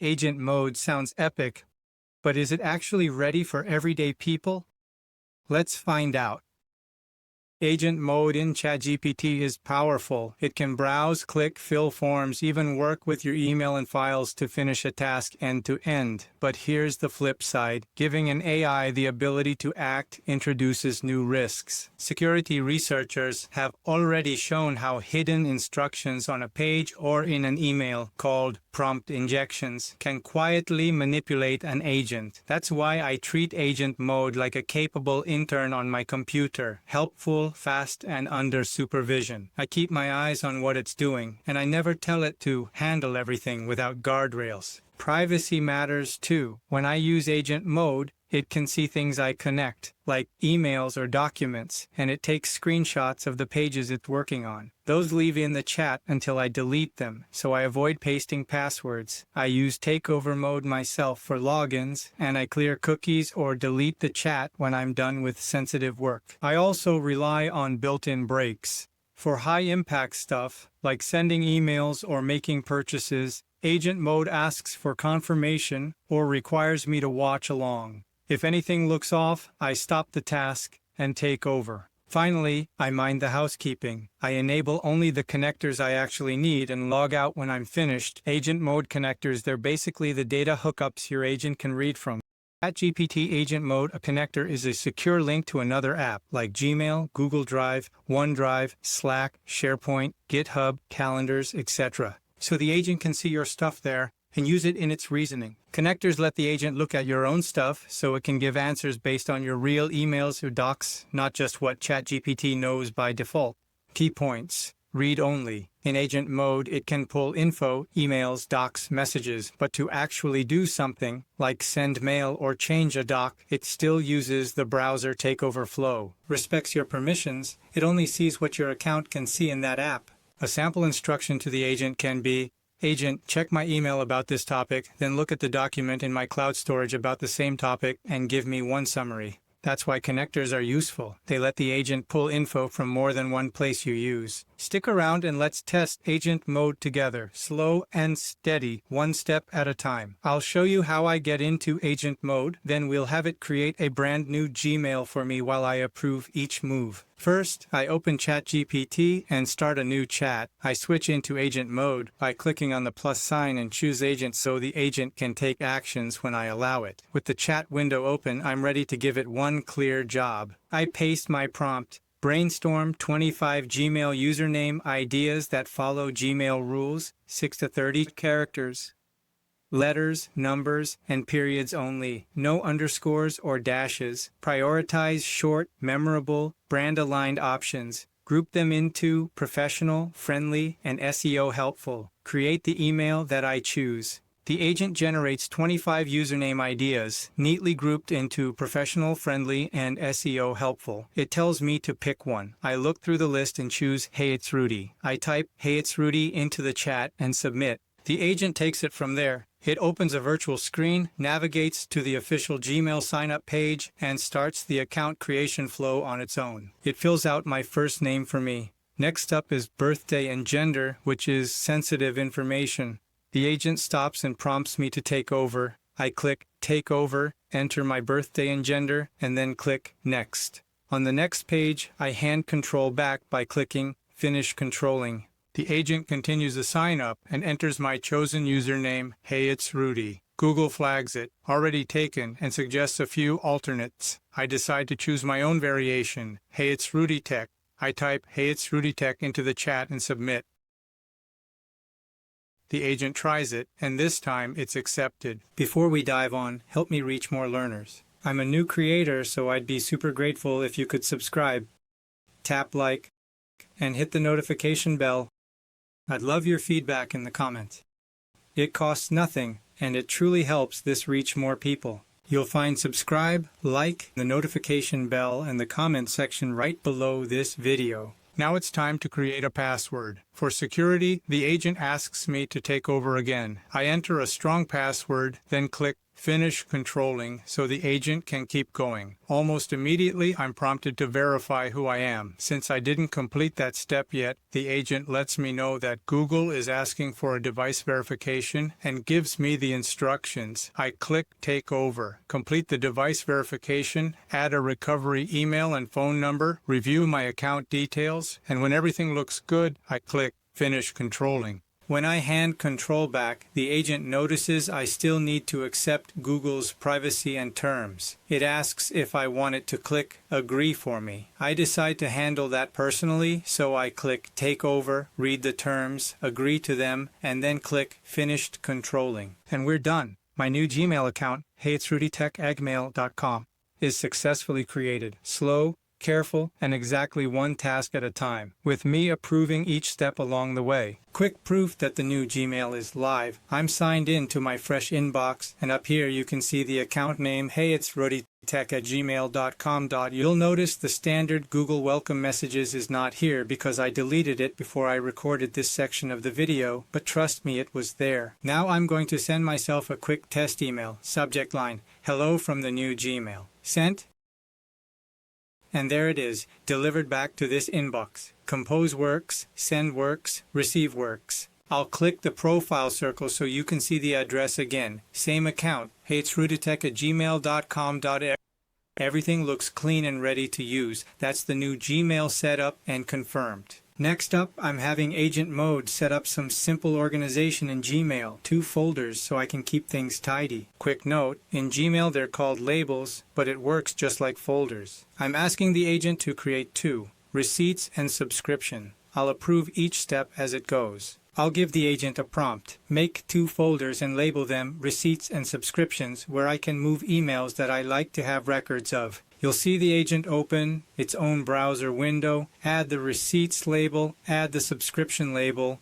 Agent mode sounds epic, but is it actually ready for everyday people? Let's find out. Agent mode in ChatGPT is powerful. It can browse, click, fill forms, even work with your email and files to finish a task end to end. But here's the flip side. Giving an AI the ability to act introduces new risks. Security researchers have already shown how hidden instructions on a page or in an email, called prompt injections, can quietly manipulate an agent. That's why I treat agent mode like a capable intern on my computer, helpful, fast, and under supervision. I keep my eyes on what it's doing, and I never tell it to handle everything without guardrails. Privacy matters too. When I use agent mode, it can see things I connect, like emails or documents, and it takes screenshots of the pages it's working on. Those leave in the chat until I delete them, so I avoid pasting passwords. I use takeover mode myself for logins, and I clear cookies or delete the chat when I'm done with sensitive work. I also rely on built-in breaks. For high-impact stuff, like sending emails or making purchases, agent mode asks for confirmation or requires me to watch along. If anything looks off, I stop the task and take over. Finally, I mind the housekeeping. I enable only the connectors I actually need and log out when I'm finished. Agent mode connectors, they're basically the data hookups your agent can read from. ChatGPT Agent Mode, a connector, is a secure link to another app like Gmail, Google Drive, OneDrive, Slack, SharePoint, GitHub, Calendars, etc. So the agent can see your stuff there and use it in its reasoning. Connectors let the agent look at your own stuff, so it can give answers based on your real emails or docs, not just what ChatGPT knows by default. Key points. Read only. In agent mode, it can pull info, emails, docs, messages, but to actually do something, like send mail or change a doc, it still uses the browser takeover flow. Respects your permissions. It only sees what your account can see in that app. A sample instruction to the agent can be, "Agent, check my email about this topic, then look at the document in my cloud storage about the same topic and give me one summary." That's why connectors are useful. They let the agent pull info from more than one place you use. Stick around and let's test agent mode together, slow and steady, one step at a time. I'll show you how I get into agent mode, then we'll have it create a brand new Gmail for me while I approve each move. First, I open ChatGPT and start a new chat. I switch into agent mode by clicking on the plus sign and choose agent so the agent can take actions when I allow it. With the chat window open, I'm ready to give it one clear job. I paste my prompt. Brainstorm 25 Gmail username ideas that follow Gmail rules, 6 to 30 characters. Letters, numbers, and periods only. No underscores or dashes. Prioritize short, memorable, brand-aligned options. Group them into professional, friendly, and SEO helpful. Create the email that I choose. The agent generates 25 username ideas, neatly grouped into professional, friendly, and SEO helpful. It tells me to pick one. I look through the list and choose, "Hey, it's Rudy." I type, "Hey, it's Rudy" into the chat and submit. The agent takes it from there. It opens a virtual screen, navigates to the official Gmail sign-up page, and starts the account creation flow on its own. It fills out my first name for me. Next up is birthday and gender, which is sensitive information. The agent stops and prompts me to take over. I click Take Over, enter my birthday and gender, and then click Next. On the next page, I hand control back by clicking Finish Controlling. The agent continues the sign-up and enters my chosen username, "Hey, it's Rudy." Google flags it, already taken, and suggests a few alternates. I decide to choose my own variation, "Hey, it's Rudy Tech." I type, "Hey, it's Rudy Tech" into the chat and submit. The agent tries it, and this time it's accepted. Before we dive on, help me reach more learners. I'm a new creator, so I'd be super grateful if you could subscribe, tap like, and hit the notification bell. I'd love your feedback in the comments. It costs nothing, and it truly helps this reach more people. You'll find subscribe, like, the notification bell, and the comment section right below this video. Now it's time to create a password. For security, the agent asks me to take over again. I enter a strong password, then click Finish controlling so the agent can keep going. Almost immediately, I'm prompted to verify who I am. Since I didn't complete that step yet, the agent lets me know that Google is asking for a device verification and gives me the instructions. I click Take over, complete the device verification, add a recovery email and phone number, review my account details, and when everything looks good, I click Finish controlling. When I hand control back, the agent notices I still need to accept Google's privacy and terms. It asks if I want it to click Agree for me. I decide to handle that personally, so I click Take over, read the terms, agree to them, and then click Finished controlling. And we're done. My new Gmail account, heyitsrudytech@gmail.com, is successfully created. Slow, careful, and exactly one task at a time, with me approving each step along the way. Quick proof that the new Gmail is live. I'm signed in to my fresh inbox, and up here you can see the account name, heyitsrudytech@gmail.com. You'll notice the standard Google welcome messages is not here because I deleted it before I recorded this section of the video, but trust me, it was there. Now I'm going to send myself a quick test email. Subject line, Hello from the new Gmail. Sent. And there it is, delivered back to this inbox. Compose works, send works, receive works. I'll click the profile circle so you can see the address again. Same account, heyitsrudytech@gmail.com. Everything looks clean and ready to use. That's the new Gmail setup and confirmed. Next up, I'm having Agent Mode set up some simple organization in Gmail, 2 folders so I can keep things tidy. Quick note, in Gmail they're called labels, but it works just like folders. I'm asking the agent to create 2, receipts and subscription. I'll approve each step as it goes. I'll give the agent a prompt. Make 2 folders and label them Receipts and Subscriptions, where I can move emails that I like to have records of. You'll see the agent open its own browser window, add the Receipts label, add the Subscription label.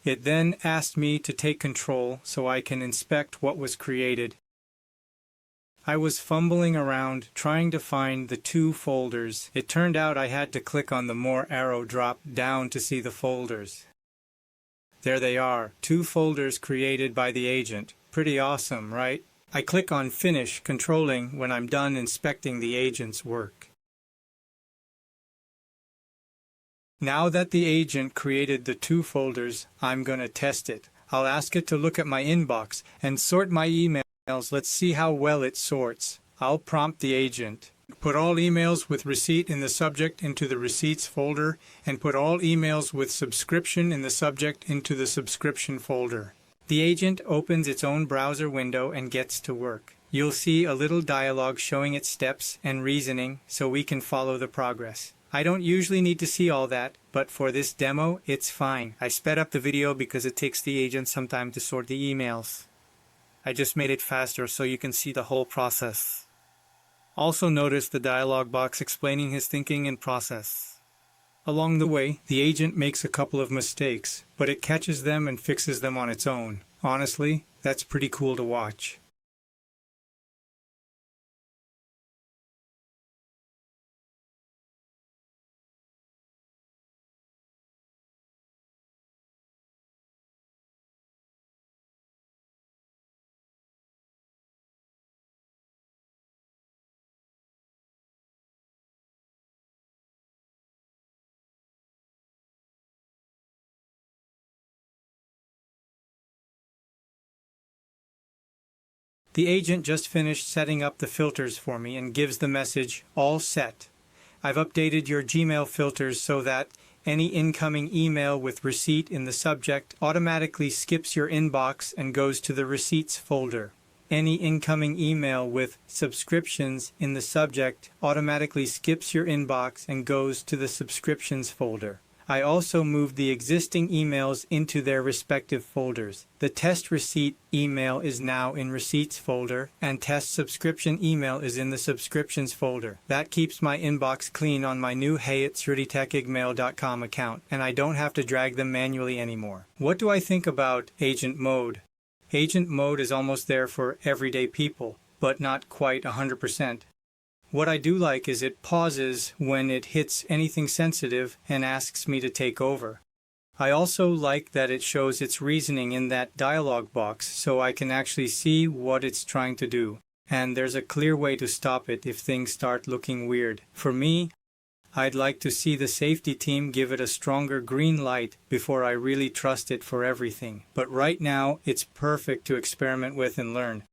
It then asked me to take control so I can inspect what was created. I was fumbling around trying to find the 2 folders. It turned out I had to click on the More arrow drop down to see the folders. There they are, 2 folders created by the agent. Pretty awesome, right? I click on Finish controlling when I'm done inspecting the agent's work. Now that the agent created the 2 folders, I'm going to test it. I'll ask it to look at my inbox and sort my emails. Let's see how well it sorts. I'll prompt the agent. Put all emails with receipt in the subject into the Receipts folder, and put all emails with subscription in the subject into the Subscription folder. The agent opens its own browser window and gets to work. You'll see a little dialogue showing its steps and reasoning so we can follow the progress. I don't usually need to see all that, but for this demo, it's fine. I sped up the video because it takes the agent some time to sort the emails. I just made it faster so you can see the whole process. Also notice the dialog box explaining his thinking and process. Along the way, the agent makes a couple of mistakes, but it catches them and fixes them on its own. Honestly, that's pretty cool to watch. The agent just finished setting up the filters for me and gives the message, All set. I've updated your Gmail filters so that any incoming email with receipt in the subject automatically skips your inbox and goes to the Receipts folder. Any incoming email with subscriptions in the subject automatically skips your inbox and goes to the Subscriptions folder. I also moved the existing emails into their respective folders. The test receipt email is now in Receipts folder, and test subscription email is in the Subscriptions folder. That keeps my inbox clean on my new heyitsrudytech@gmail.com account, and I don't have to drag them manually anymore. What do I think about Agent Mode? Agent mode is almost there for everyday people, but not quite 100%. What I do like is it pauses when it hits anything sensitive and asks me to take over. I also like that it shows its reasoning in that dialog box so I can actually see what it's trying to do. And there's a clear way to stop it if things start looking weird. For me, I'd like to see the safety team give it a stronger green light before I really trust it for everything. But right now, it's perfect to experiment with and learn.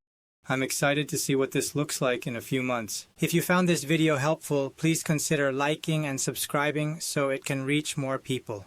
I'm excited to see what this looks like in a few months. If you found this video helpful, please consider liking and subscribing so it can reach more people.